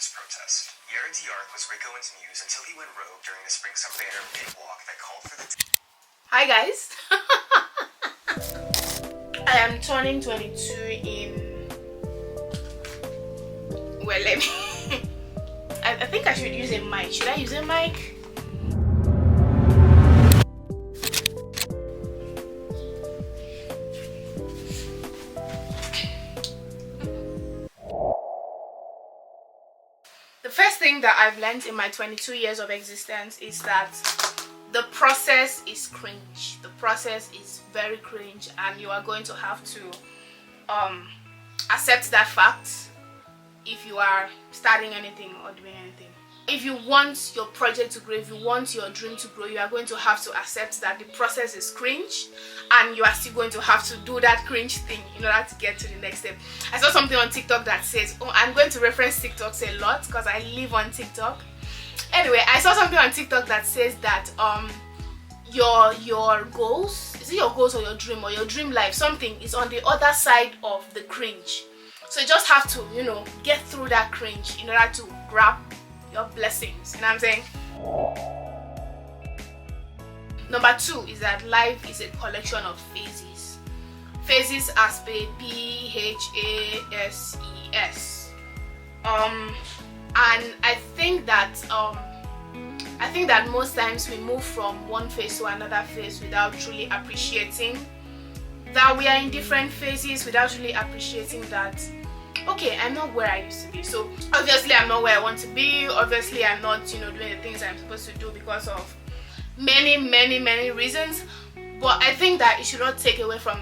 this protest. Youre was Ricohen's muse until he went rogue during the spring summer banner big walk that called for the... Hi guys! I am turning 22 in... Well, let me... I think I should use a mic. Should I use a mic? The first thing that I've learned in my 22 years of existence is that the process is cringe. The process is very cringe, and you are going to have to accept that fact if you are starting anything or doing anything. If you want your project to grow, if you want your dream to grow, you are going to have to accept that the process is cringe, and you are still going to have to do that cringe thing in order to get to the next step. I saw something on TikTok that says, oh, I'm going to reference TikToks a lot because I live on TikTok. Anyway, I saw something on TikTok that says that your goals, is it your goals or your dream life, something is on the other side of the cringe. So you just have to, you know, get through that cringe in order to grab your blessings. You know what I'm saying? Number 2 is that life is a collection of phases. Phases as per PHASES. And I think that most times we move from one phase to another phase without truly appreciating that we are in different phases, without really appreciating that, okay, I'm not where I used to be. So obviously I'm not where I want to be. Obviously I'm not, you know, doing the things I'm supposed to do because of many reasons. But I think that it should not take away from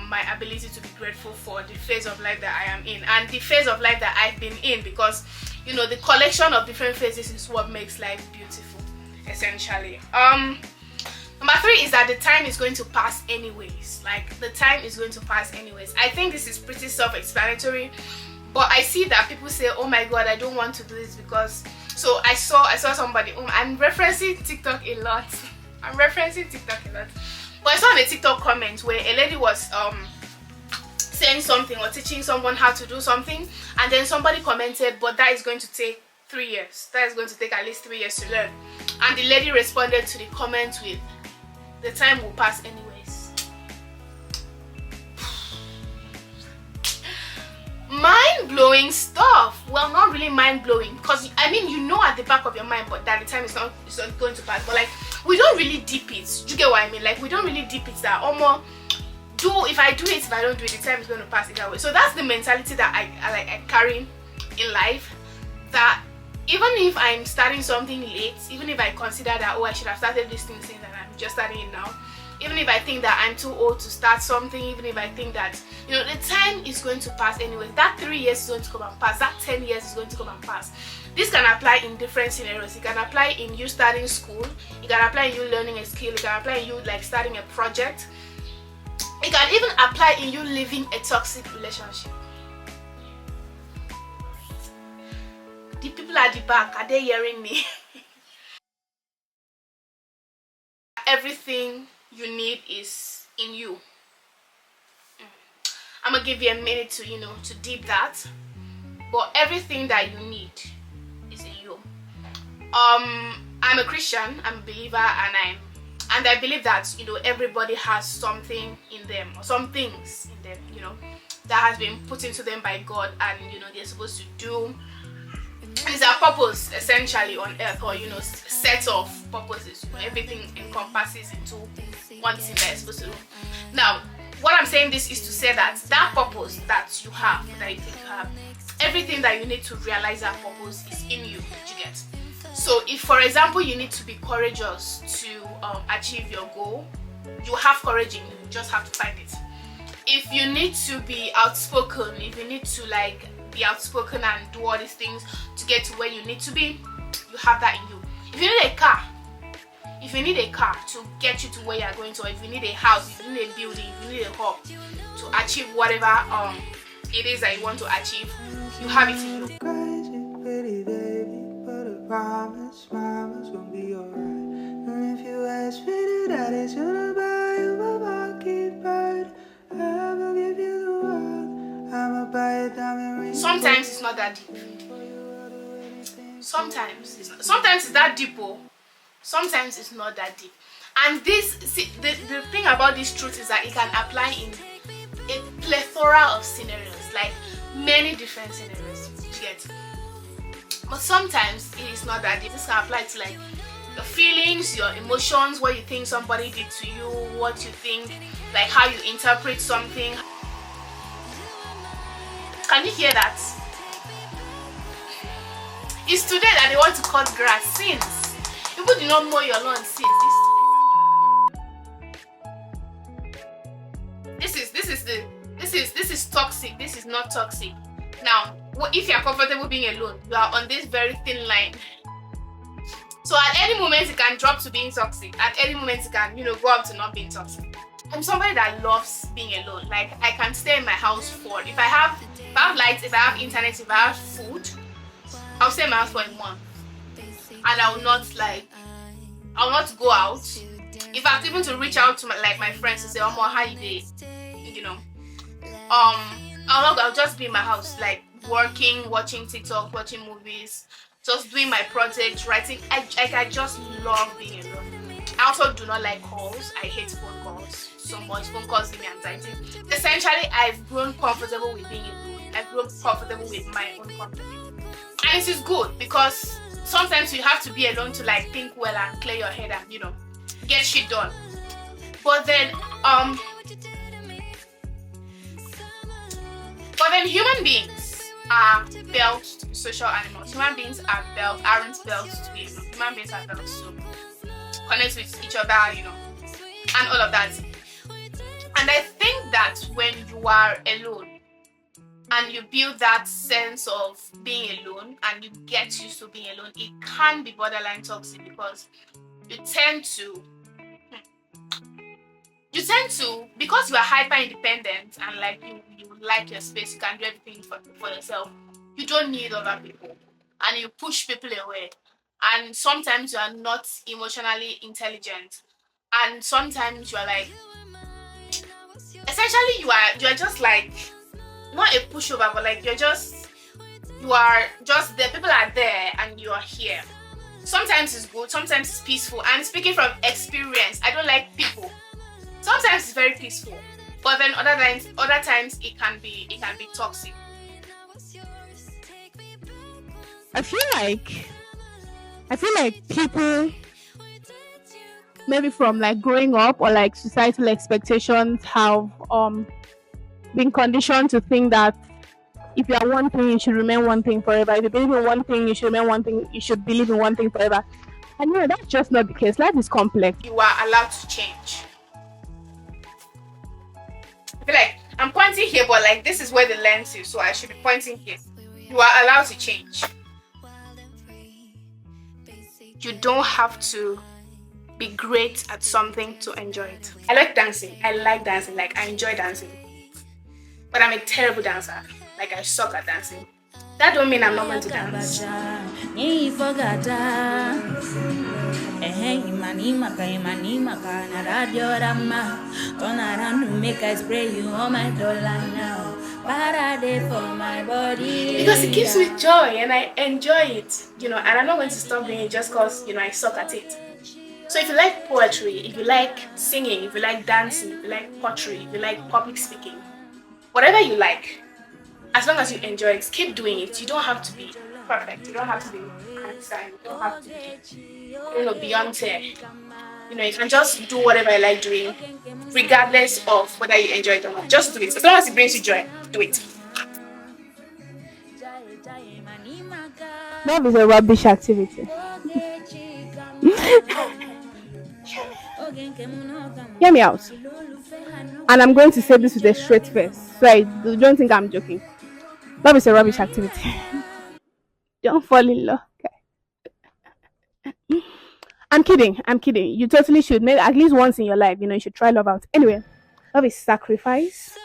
my ability to be grateful for the phase of life that I am in and the phase of life that I've been in, because, you know, the collection of different phases is what makes life beautiful, essentially. Number 3 is that the time is going to pass anyways. Like, the time is going to pass anyways. I think this is pretty self-explanatory, but I see that people say, oh my god, I don't want to do this because... So I saw somebody, I'm referencing TikTok a lot. But I saw in a TikTok comment where a lady was saying something or teaching someone how to do something, and then somebody commented, but that is going to take 3 years. That is going to take at least 3 years to learn. And the lady responded to the comment with, the time will pass anyways. Mind-blowing stuff. Well, not really mind-blowing, because I mean, you know at the back of your mind, but that the time is not going to pass. But like, we don't really deep it. Do you get what I mean? Like, we don't really deep it that if I do it, if I don't do it, the time is going to pass either way. So that's the mentality that I carry in life, that even if I'm starting something late, even if I consider that, oh, I should have started this thing since I'm just starting it now, even if I think that I'm too old to start something, even if I think that, you know, the time is going to pass anyway, that 3 years is going to come and pass, that 10 years is going to come and pass. This can apply in different scenarios. It can apply in you starting school, it can apply in you learning a skill, it can apply in you like starting a project, it can even apply in you living a toxic relationship. The people at the back, are they hearing me? Everything you need is in you. I'm gonna give you a minute to, you know, to deep that. But everything that you need is in you. I'm a Christian, I'm a believer, and I believe that, you know, everybody has something in them, or some things in them, you know, that has been put into them by God, and, you know, they're supposed to do. It's our purpose essentially on earth, or, you know, set of purposes. You know, everything encompasses into one thing that is supposed to do. Now, what I'm saying this is to say that that purpose that you have, that you think you have, everything that you need to realize that purpose is in you. Did you get? So if, for example, you need to be courageous to achieve your goal, you have courage in you. You just have to find it. If you need to be outspoken, if you need to like be outspoken and do all these things to get to where you need to be, you have that in you. If you need a car to get you to where you're going to, or if you need a house, if you need a building, if you need a home to achieve whatever it is that you want to achieve, you have it in you. Pretty baby, but I promise mama's gonna be alright. And if you ask me to that, it's gonna buy you a mockingbird. I'ma give you the world. I'ma buy a diamond ring. Sometimes it's not that deep. Sometimes sometimes it's that deep, oh. Sometimes it's not that deep. And the thing about this truth is that it can apply in a plethora of scenarios, like many different scenarios. You get? But sometimes it is not that deep. This can apply to like your feelings, your emotions, what you think somebody did to you, what you think, like how you interpret something. Can you hear that? It's today that they want to cut grass. Since people do not mow your lawn, since this is toxic. This is not toxic. Now, if you are comfortable being alone, you are on this very thin line. So at any moment it can drop to being toxic. At any moment it can, go up to not being toxic. I'm somebody that loves being alone. Like, I can stay in my house for, if I have lights, if I have internet, if I have food, I'll stay in my house for a month. And I will not go out. In fact, even to reach out to my friends to say, oh, how you doing? I'll just be in my house, like working, watching TikTok, watching movies, just doing my project, writing. I just love being alone. I also do not like calls. I hate phone calls so much. Phone calls give me anxiety. Essentially, I've grown comfortable with being alone. I've grown comfortable with my own company. And it is good because sometimes you have to be alone to like think well and clear your head and get shit done. But then human beings are built to be social animals. Human beings aren't built to be alone. Human beings are built to connect with each other, and all of that. And I think that when you are alone and you build that sense of being alone and you get used to being alone, it can be borderline toxic because you tend to, because you are hyper independent and like you like your space, you can do everything for yourself. You don't need other people and you push people away. And sometimes you are not emotionally intelligent, and sometimes you are like, essentially you are just like, not a pushover, but like you are just there. People are there and you are here. Sometimes it's good, sometimes it's peaceful. And speaking from experience, I don't like people. Sometimes it's very peaceful, but then other times it can be toxic. I feel like people, maybe from like growing up or like societal expectations, have been conditioned to think that if you are one thing, you should remain one thing forever. If you believe in one thing, you should remain one thing. You should believe in one thing forever. And that's just not the case. Life is complex. You are allowed to change. I feel like I'm pointing here, but like this is where the lens is, so I should be pointing here. You are allowed to change. You don't have to be great at something to enjoy it. I like dancing. Like, I enjoy dancing. But I'm a terrible dancer. Like, I suck at dancing. That don't mean I'm not going to dance. Because it gives me joy and I enjoy it, and I'm not going to stop doing it just because, I suck at it. So if you like poetry, if you like singing, if you like dancing, if you like pottery, if you like public speaking, whatever you like, as long as you enjoy it, keep doing it. You don't have to be perfect. You don't have to be Einstein. You don't have to be, Beyonce. You can just do whatever you like doing, regardless of whether you enjoy it or not. Just do it. As long as it brings you joy, do it. Love is a rubbish activity. Hear me out. And I'm going to say this with a straight face. So I don't think I'm joking. Love is a rubbish activity. Don't fall in love. Okay. I'm kidding. You totally should. Maybe at least once in your life, you should try love out. Anyway, love is sacrifice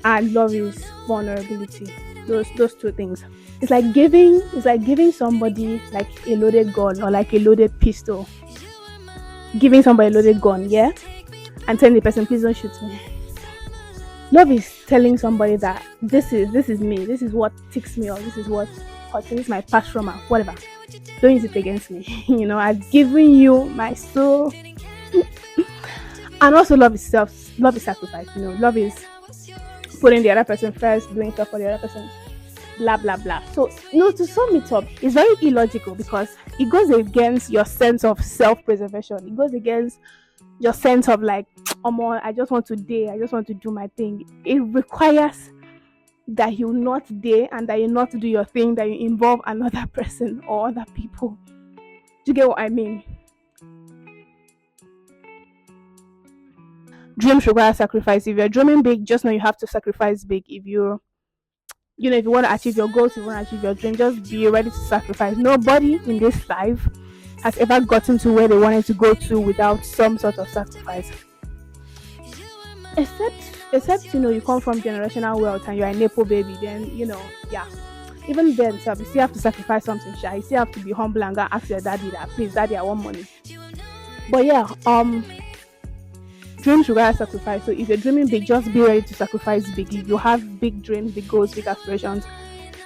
and love is vulnerability. Those two things. It's like giving somebody like a loaded gun or like a loaded pistol. Giving somebody a loaded gun, yeah? And telling the person, please don't shoot me. Love is telling somebody that this is me, this is what ticks me off, this is what cuttings, my past trauma, whatever. Don't use it against me. I've given you my soul. And also, love is sacrifice. Love is putting the other person first, doing stuff for the other person, blah blah blah. So, to sum it up, it's very illogical because it goes against your sense of self-preservation. It goes against your sense of like, I just want to date, I just want to do my thing. It requires that you not date and that you not do your thing, that you involve another person or other people. Do you get what I mean? Dreams require sacrifice. If you're dreaming big, just know you have to sacrifice big. If if you want to achieve your goals, if you want to achieve your dream, just be ready to sacrifice. Nobody in this life has ever gotten to where they wanted to go to without some sort of sacrifice. Except you come from generational wealth and you're a Nepo baby, then yeah. Even then, so you still have to sacrifice something, shy. You still have to be humble and go ask your daddy that, please, daddy, I want money. But yeah, dreams require sacrifice. So if you're dreaming big, just be ready to sacrifice big. If you have big dreams, big goals, big aspirations,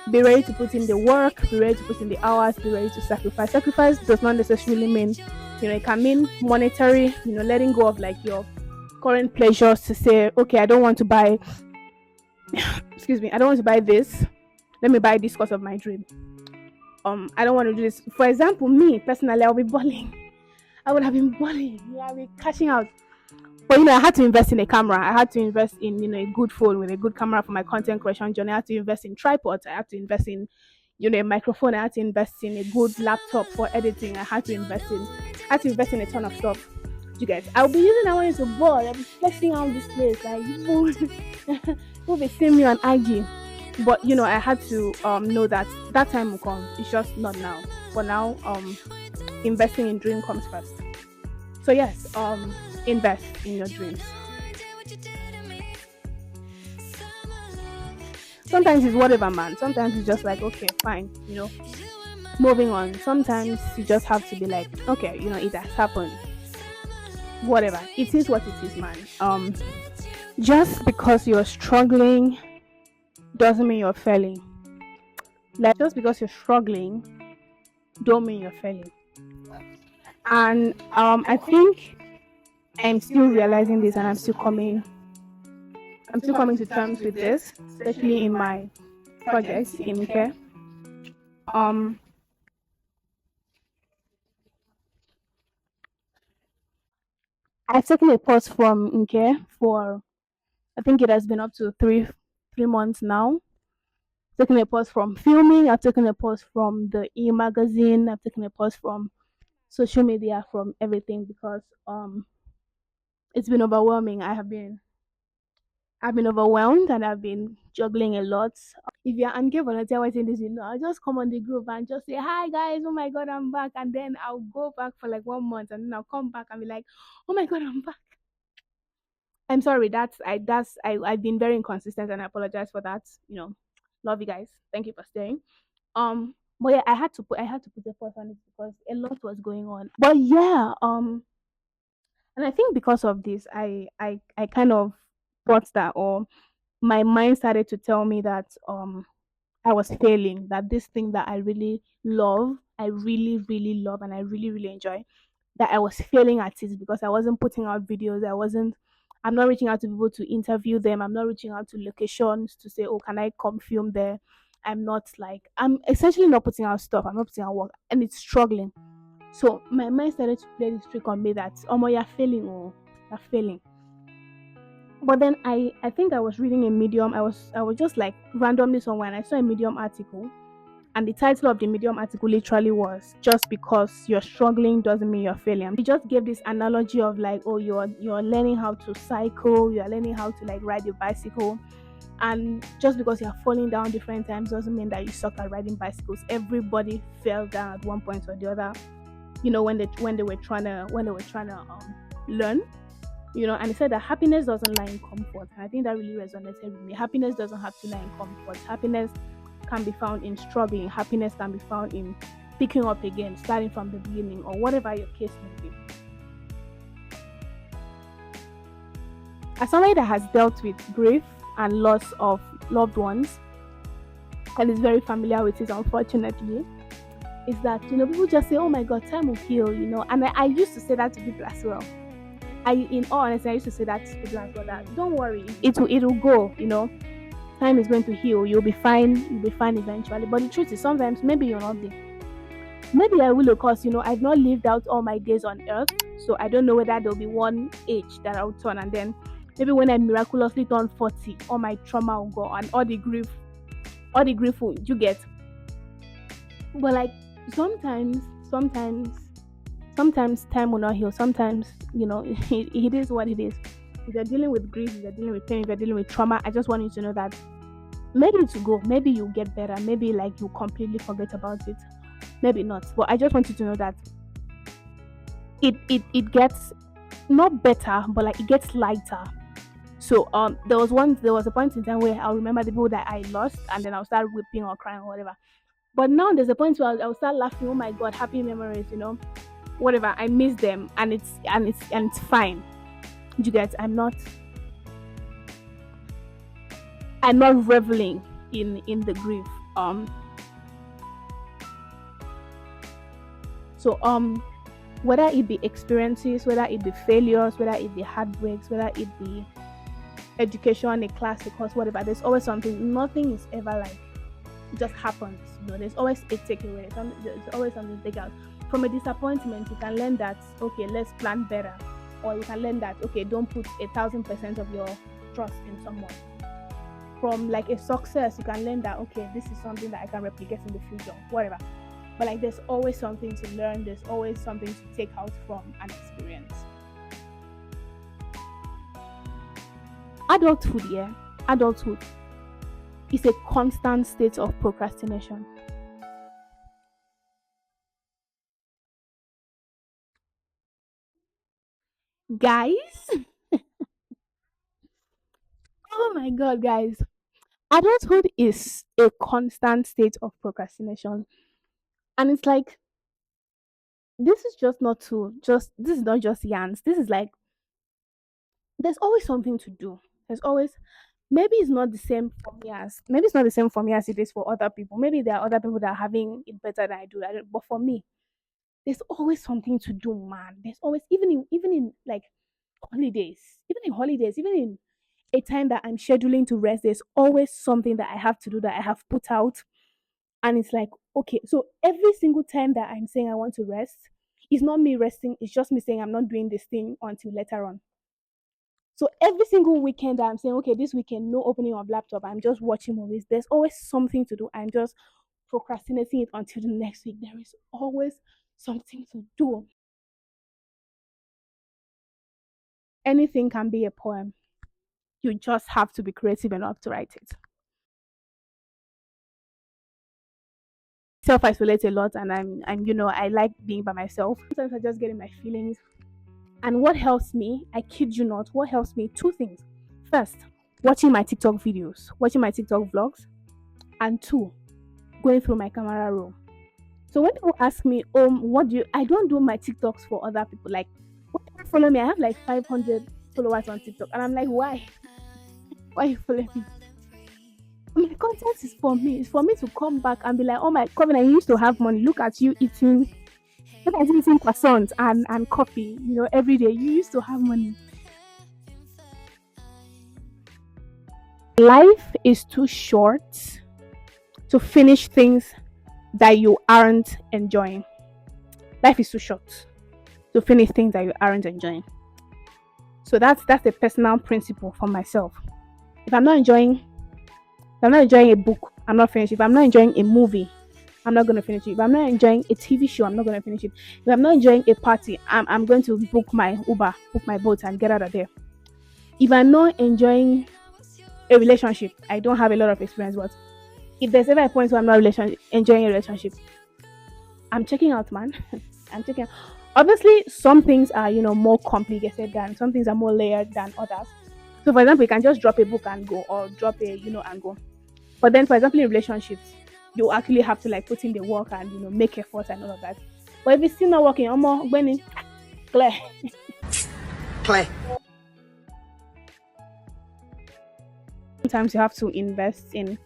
be ready to put in the work, be ready to put in the hours, be ready to sacrifice. Sacrifice does not necessarily mean, it can mean monetary, letting go of like your current pleasures to say, okay, I don't want to buy excuse me, I don't want to buy this. Let me buy this because of my dream. I don't want to do this. For example, me personally, I'll be balling. I would have been balling. I'll be cashing out. But I had to invest in a camera. I had to invest in a good phone with a good camera for my content creation journey. I had to invest in tripods. I had to invest in a microphone. I had to invest in a good laptop for editing. I had to invest in a ton of stuff. You guys, I'll be using that one as a ball. I'll be flexing out this place. Like you'll be seeing me on IG. But I had to know that time will come. It's just not now. For now, investing in dream comes first. So yes, invest in your dreams. Sometimes it's whatever, man. Sometimes it's just like, okay, fine, moving on. Sometimes you just have to be like, okay, it has happened. Whatever. It is what it is, man. Just because you're struggling doesn't mean you're failing. Like, just because you're struggling don't mean you're failing. And I think I'm still realizing this, and I'm still coming to terms with this, especially in my projects in care. I've taken a pause from Nke for, I think it has been up to three months now. Taking a pause from filming. I've taken a pause from the e-magazine. I've taken a pause from social media, from everything, because it's been overwhelming. I've been overwhelmed and I've been juggling a lot. If you're Anke volunteer watching this, I'll just come on the group and just say, hi guys, oh my god, I'm back. And then I'll go back for like 1 month and then I'll come back and be like, oh my god, I'm back. I'm sorry, I've been very inconsistent and I apologize for that. Love you guys. Thank you for staying. But yeah, I had to put a pause on it because a lot was going on. But yeah, and I think because of this, I kind of thought that, or my mind started to tell me that I was failing, that this thing that I really love, I really, really love, and I really, really enjoy, that I was failing at it because I wasn't putting out videos. I'm not reaching out to people to interview them. I'm not reaching out to locations to say, oh, can I come film there? I'm essentially not putting out stuff. I'm not putting out work, and it's struggling. So my mind started to play this trick on me that, oh, you're failing. But then I think I was reading a Medium. I was just like randomly somewhere, and I saw a Medium article, and the title of the Medium article literally was, just because you're struggling doesn't mean you're failing. He just gave this analogy of like, oh, you're learning how to cycle, you're learning how to like ride a bicycle, and just because you're falling down different times doesn't mean that you suck at riding bicycles. Everybody fell down at one point or the other, when they were trying to learn. And he said that happiness doesn't lie in comfort. And I think that really resonated with me. Happiness doesn't have to lie in comfort. Happiness can be found in struggling. Happiness can be found in picking up again, starting from the beginning, or whatever your case may be. As somebody that has dealt with grief and loss of loved ones, and is very familiar with it, unfortunately, is that people just say, "Oh my God, time will heal," and I used to say that to people as well. In all honesty, I used to say that to people as well. That don't worry, it will go. Time is going to heal. You'll be fine. You'll be fine eventually. But the truth is, sometimes maybe you'll not be. Maybe I will, of course. I've not lived out all my days on earth, so I don't know whether there'll be one age that I'll turn, and then maybe when I miraculously turn 40, all my trauma will go and all the grief will you get. But like sometimes, sometimes, sometimes time will not heal. Sometimes, it is what it is. If you're dealing with grief, if you're dealing with pain, if you're dealing with trauma, I just want you to know that maybe to go, maybe you'll get better, maybe like you completely forget about it, maybe not. But I just want you to know that it gets not better, but like it gets lighter. So there was a point in time where I'll remember the people that I lost, and then I'll start weeping or crying or whatever. But now there's a point where I'll start laughing. Oh my God, happy memories, whatever. I miss them, and it's fine. You guys, I'm not reveling in the grief. So whether it be experiences, whether it be failures, whether it be heartbreaks, whether it be education, a class, a course, whatever, there's always something. Nothing is ever like it just happens. There's always a takeaway. There's always something to take out. From a disappointment, you can learn that okay, let's plan better, or you can learn that okay, don't put 1,000% of your trust in someone. From like a success, you can learn that okay, this is something that I can replicate in the future, whatever. But like, there's always something to learn. There's always something to take out from an experience. Adulthood, yeah, adulthood is a constant state of procrastination. Guys, oh my God, guys, adulthood is a constant state of procrastination, and it's like this is not just yans. This is like there's always something to do. There's always maybe it's not the same for me as it is for other people. Maybe there are other people that are having it better than I do. But for me, there's always something to do, man. There's always even in like holidays, even in a time that I'm scheduling to rest, there's always something that I have to do that I have put out. And it's like, okay, so every single time that I'm saying I want to rest, it's not me resting, it's just me saying I'm not doing this thing until later on. So every single weekend that I'm saying, okay, this weekend, no opening of laptop, I'm just watching movies. There's always something to do. I'm just procrastinating it until the next week. There is always something to do. Anything can be a poem. You just have to be creative enough to write it. Self isolate a lot, and I like being by myself. Sometimes I just get in my feelings. And what helps me, I kid you not, what helps me? Two things. First, watching my TikTok videos, watching my TikTok vlogs, and two, going through my camera roll. So when people ask me, what do you I don't do my TikToks for other people. Like when people follow me, I have like 500 followers on TikTok. And I'm like, why? Why you follow me? My content is for me. It's for me to come back and be like, oh my God, when I used to have money, look at you eating. Look at you eating croissants and coffee, every day. You used to have money. Life is too short to finish things that you aren't enjoying. Life is too short to finish things that you aren't enjoying. So that's a personal principle for myself. If I'm not enjoying If I'm not enjoying a book, I'm not finished. If I'm not enjoying a movie, I'm not going to finish it. If I'm not enjoying a TV show, I'm not going to finish it. If I'm not enjoying a party, I'm going to book my Uber, book my boat, and get out of there. If I'm not enjoying a relationship, I don't have a lot of experience, but if there's ever a point where I'm not enjoying a relationship, I'm checking out, man. I'm checking out. Obviously, some things are, more complicated than some things are more layered than others. So, for example, you can just drop a book and go, or drop and go. But then, for example, in relationships, you actually have to like put in the work and make effort and all of that. But if it's still not working, when it's clear. Play. Sometimes you have to invest in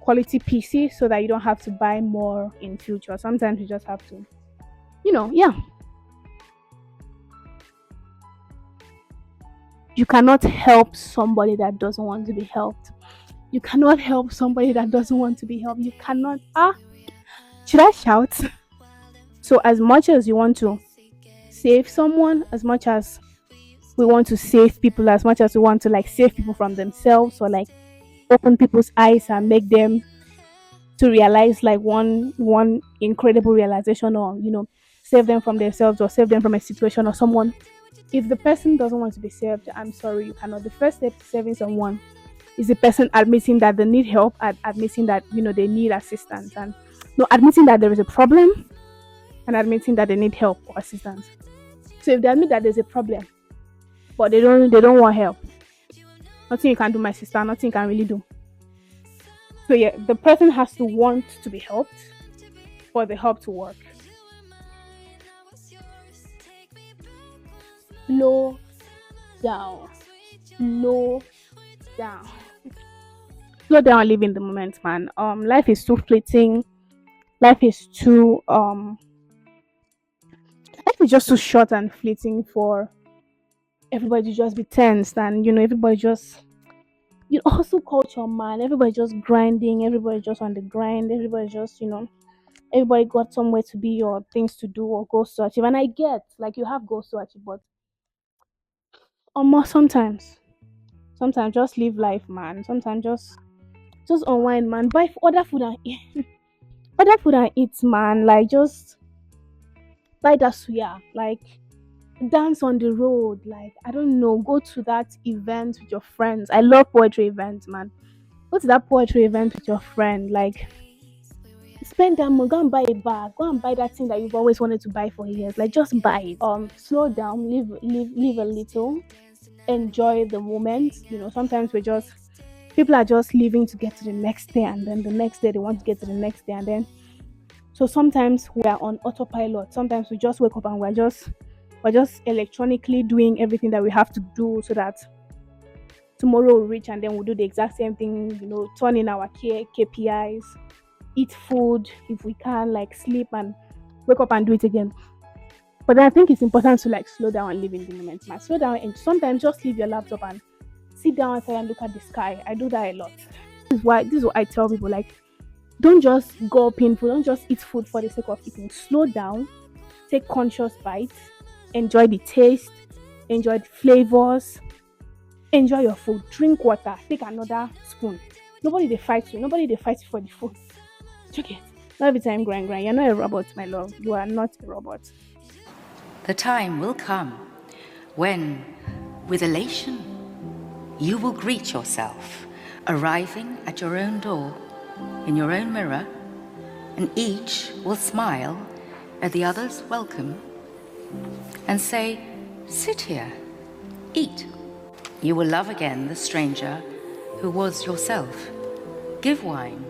quality PC so that you don't have to buy more in future. Sometimes you just have to, yeah. You cannot help somebody that doesn't want to be helped. You cannot help somebody that doesn't want to be helped. You cannot. Should I shout? So, as much as you want to save someone, as much as we want to save people, as much as we want to like save people from themselves or like open people's eyes and make them to realize like one incredible realization, or save them from themselves or save them from a situation or someone. If the person doesn't want to be saved, I'm sorry, you cannot. The first step to saving someone is the person admitting that they need help, admitting that they need assistance, and no, admitting that there is a problem and admitting that they need help or assistance. So if they admit that there's a problem but they don't want help, nothing you can do, my sister, nothing you can really do. So yeah, the person has to want to be helped for the help to work. Slow down. Slow down. Slow down, live in the moment, man. Life is too fleeting. Life is just too short and fleeting for everybody to just be tensed and everybody just also culture, man. Everybody just grinding, everybody just on the grind, everybody just everybody got somewhere to be or things to do or goals to achieve. And I get like you have goals to achieve, but sometimes just live life, man. Sometimes just unwind, man. Buy other food and eat. Other food and eat, man. Like just buy that suya, like dance on the road, like I don't know, go to that event with your friends. I love poetry events, man. Go to that poetry event with your friend, like spend that money, go and buy a bag, go and buy that thing that you've always wanted to buy for years. Like just buy it. Slow down, live a little, enjoy the moment. Sometimes people are just living to get to the next day, and then the next day they want to get to the next day, and then so sometimes we are on autopilot. Sometimes we just wake up and we're just electronically doing everything that we have to do so that tomorrow we'll reach, and then we'll do the exact same thing, turn in our KPIs, eat food if we can, like sleep and wake up and do it again. But I think it's important to like slow down and live in the moment, man. Slow down and sometimes just leave your laptop and sit down outside and look at the sky. I do that a lot. This is what I tell people, like don't just go painful, don't just eat food for the sake of eating. Slow down, take conscious bites, enjoy the taste, enjoy the flavors, enjoy your food, drink water, take another spoon. Nobody they fight you for the food. Check it. Not every time grind. You're not a robot, my love. You are not a robot. The time will come when, with elation, you will greet yourself, arriving at your own door, in your own mirror, and each will smile at the other's welcome and say, sit here, eat. You will love again the stranger who was yourself. Give wine,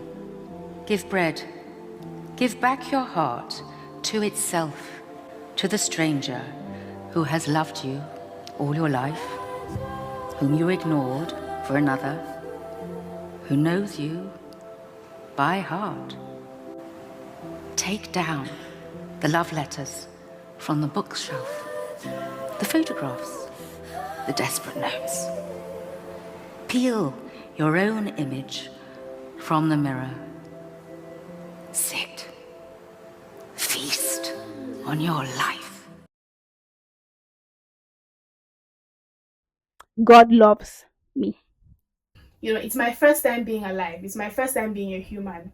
give bread, give back your heart to itself, to the stranger who has loved you all your life, whom you ignored for another, who knows you by heart. Take down the love letters from the bookshelf, the photographs, the desperate notes. Peel your own image from the mirror. Sit. Feast on your life. God loves me. It's my first time being alive. It's my first time being a human.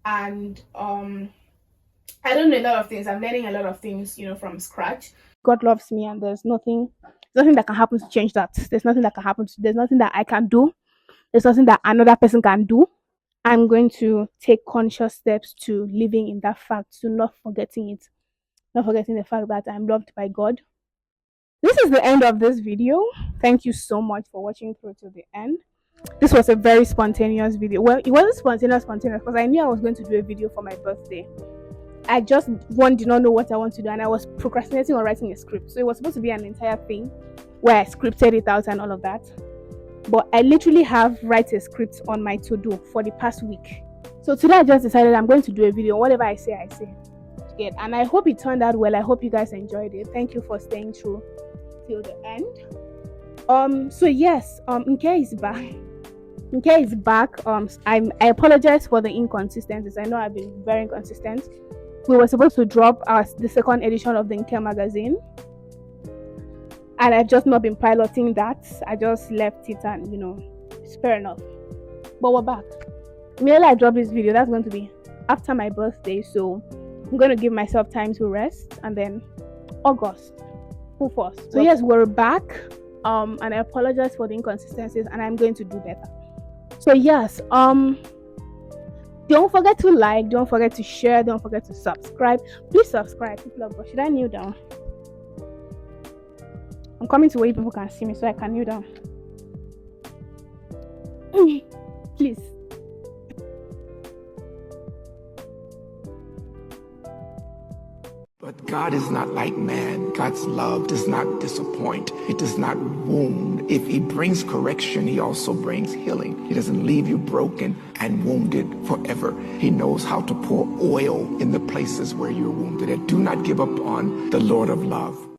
And I don't know a lot of things. I'm learning a lot of things, from scratch. God loves me, and there's nothing that can happen to change that. There's nothing that can happen. There's nothing that I can do. There's nothing that another person can do. I'm going to take conscious steps to living in that fact, to not forgetting it. Not forgetting the fact that I'm loved by God. This is the end of this video. Thank you so much for watching through to the end. This was a very spontaneous video. Well, it wasn't spontaneous because I knew I was going to do a video for my birthday. I just did not know what I want to do, and I was procrastinating on writing a script. So it was supposed to be an entire thing where I scripted it out and all of that. But I literally have write a script on my to-do for the past week. So today I just decided I'm going to do a video. Whatever I say, I say. And I hope it turned out well. I hope you guys enjoyed it. Thank you for staying through till the end. So yes, Nke is back. Nke is back. I apologize for the inconsistencies. I know I've been very inconsistent. We were supposed to drop the second edition of the Nke magazine, and I've just not been piloting that. I just left it, and it's fair enough. But we're back. Immediately I drop this video, that's going to be after my birthday, so I'm going to give myself time to rest, and then August, full force. So yes, we're back. And I apologize for the inconsistencies, and I'm going to do better. So yes, don't forget to like, don't forget to share, don't forget to subscribe. Please subscribe, people of God. Should I kneel down? I'm coming to where people can see me, so I can kneel down. Please. But God is not like man. God's love does not disappoint. It does not wound. If he brings correction, he also brings healing. He doesn't leave you broken and wounded forever. He knows how to pour oil in the places where you're wounded. And do not give up on the Lord of love.